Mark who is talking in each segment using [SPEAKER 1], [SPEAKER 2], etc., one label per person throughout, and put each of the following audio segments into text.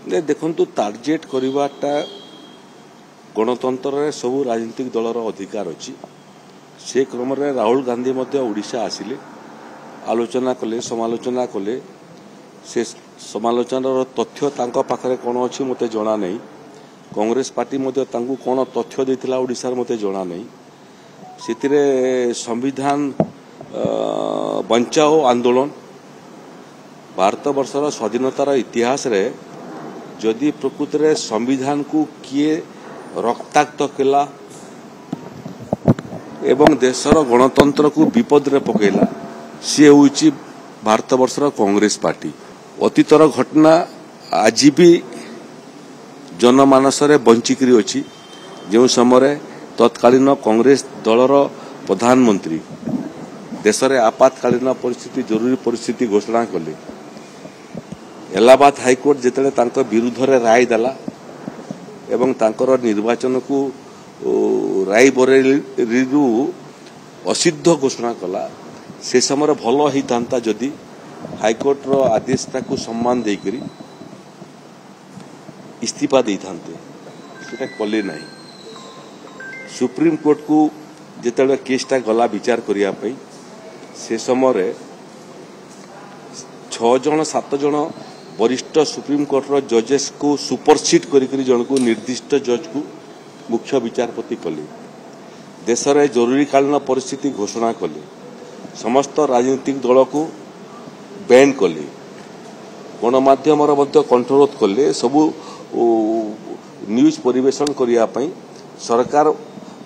[SPEAKER 1] देखु टार्गेट करवाटा गणतंत्र सबू राजनीतिक दलर अधिकार अच्छी से क्रम राहुल गांधी ओडिशा आसिले आलोचना कले समालोचना कले से समालोचनार तथ्य तांको पाखरे कौन अच्छी मत जना नहीं कांग्रेस पार्टी कौन तथ्य देथिला ओडिशा मत जना नहीं से संविधान बंचाओ आंदोलन भारत वर्षर स्वाधीनतार इतिहास रे जदि प्रकृत रे संविधान को किए रक्ताक्त केला एवं देशर गणतंत्र को विपद रे पकेला सी हूँ भारत वर्षर कांग्रेस पार्टी अतीतर घटना आज भी जनमानस रे बंचिकी अच्छी जो समय तत्कालीन कांग्रेस दलर प्रधानमंत्री देश में आपातकालीन परिस्थिति जरूरी परिस्थिति घोषणा कले इलाहाबाद हाईकोर्ट जिते विरुद्ध रे राय देला एवं तांकर निर्वाचन को रायबरेली असिद्ध घोषणा कला से समय भल होता जदि हाईकोर्ट रो आदेश ताकू सम्मान देकरी इस्तीफा दे था कले ना सुप्रीम कोर्ट को जिते केसटा गला विचार करने से समय 6 जन 7 जन वरिष्ठ सुप्रीम कोर्ट रो जजेस को सुपरसीड करी जन को निर्दिष्ट जज को मुख्य विचारपति कले देश में जरूरीकालीन परिस्थिति घोषणा कले समस्त राजनीतिक दल को बैन कले गणमाध्यम कंट्रोल कले सबू न्यूज परिवेशन करने सरकार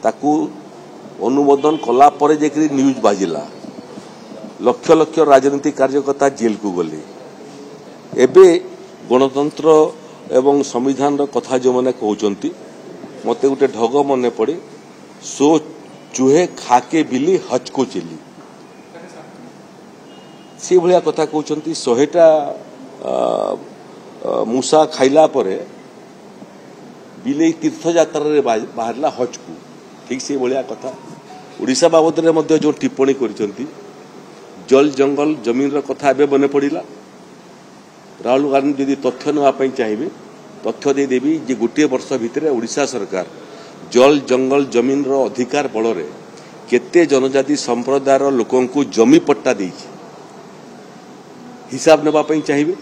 [SPEAKER 1] ताकू अनुमोदन कला परे जेकरी न्यूज बाजिला लक्ष लक्ष राजनीतिक कार्यकर्ता जेल को गले एबे गणतंत्र एवं संविधान कथा जो मैंने कहते मत गोटे ढग मन पड़े सो चूहे खाके बिली हच को चिली से भाया कथा कहते 100टा मूसा खाइला परे बिले तीर्थयात्रा बाहरला हज को ठीक से भाया कथा ओडिशा बाबद में जो टिप्पणी कर जल जंगल जमीन कथा एवं मन पड़ा राहुल गांधी जदि तथ्य नापी चाहिए तथ्य देदेवी जे गोटे वर्ष भितर ओडिशा सरकार जल जंगल जमीन अधिकार बल केते जनजाति संप्रदायर लोकों को जमी पट्टा देछि हिसाब नापी चाहिए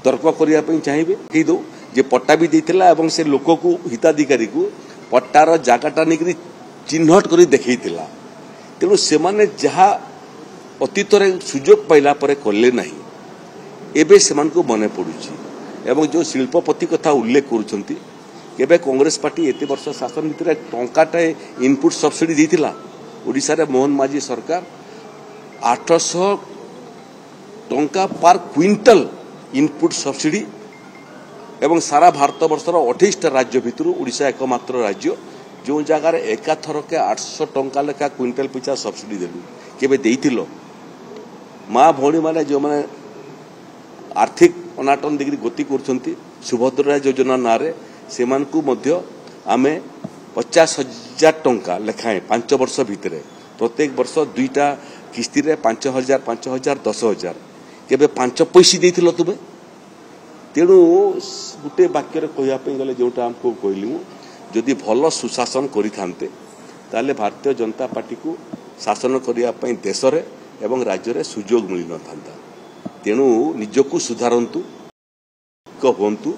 [SPEAKER 1] तर्क करने चाहिए कही दो जे पट्टा भी देथिला एवं से लोक को हिताधिकारी को पट्टार जगटा नहीं चिन्हट कर देखा तेणु से माने जहा अतीत सुजोग पाइला परे कले नहीं एबे सेमान को मन पड़ुछि एवं जो शिल्पपति कथा उल्लेख करुछंती केबे कांग्रेस पार्टी एते वर्ष शासन भितर टंकाटे इनपुट सब्सिडी देथिला ओडिशा रे मोहन माझी सरकार 800 टंका पर क्विंटल इनपुट सब्सिडी एवं सारा भारत वर्षर 28टा राज्य भितर ओडिशा एकमात्र राज्य जो जगार एकाथर के 800 टंका लेखा क्विंटल पिछा सब्सिडी देलु केबे देइथिलो माँ भौणी माने जो माने आर्थिक अनाटन देखिए गति कर सुभद्रा योजना ना से आमे 50,000 टंका लेखाएं 5 वर्ष भितर प्रत्येक वर्ष 2टा किस्ती रे 5,000 5,000 10,000 केबे 5 पैसा देथिलो तुमे तेणु गोटे वाक्य कहवाई गले जोटा आमको कहलु जदि भल सुशासन करिथान्ते ताले भारतीय जनता पार्टी को शासन करने देश रे एवं राज्य रे सुजोग मिल न था तेणु निजको सुधारतु हूँ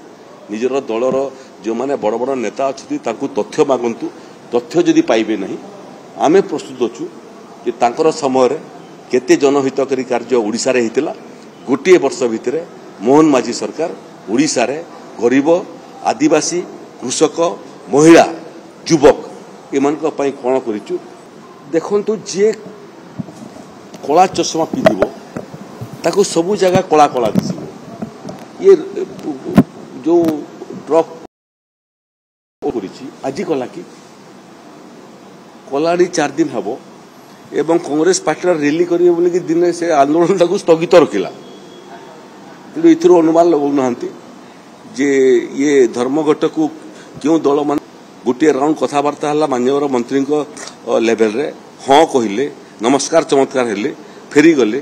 [SPEAKER 1] निजर दलर जो माने बड़ बड़ नेता अच्छी तथ्य मागंतु तथ्य जदि पाइबे नहीं आमे प्रस्तुत अच्छु कि तांकर समय केते जनहितकारी कार्य ओडिशा रे हितला गोटे वर्ष भितर मोहन माझी सरकार ओडिशा रे गरीब आदिवासी कृषक महिला युवक एमान कौन करिचु देखंतु जे कला चश्मा पिंधिबो ताको सबू जगह कला कला दिशो ये जो ड्रग आज कला कि कलाड़ी 4 दिन हम एवं कांग्रेस पार्टी रैली करेंगे बोलिकी दिन से आंदोलन टाक स्थगित रखिला तेणु ये अनुमान लगौना जे ये धर्मघट को क्यों दल मान गोटे राउंड कथबार्ता है माननीय मंत्री लेवल रे हाँ कहले नमस्कार चमत्कार हेले फेरी गले।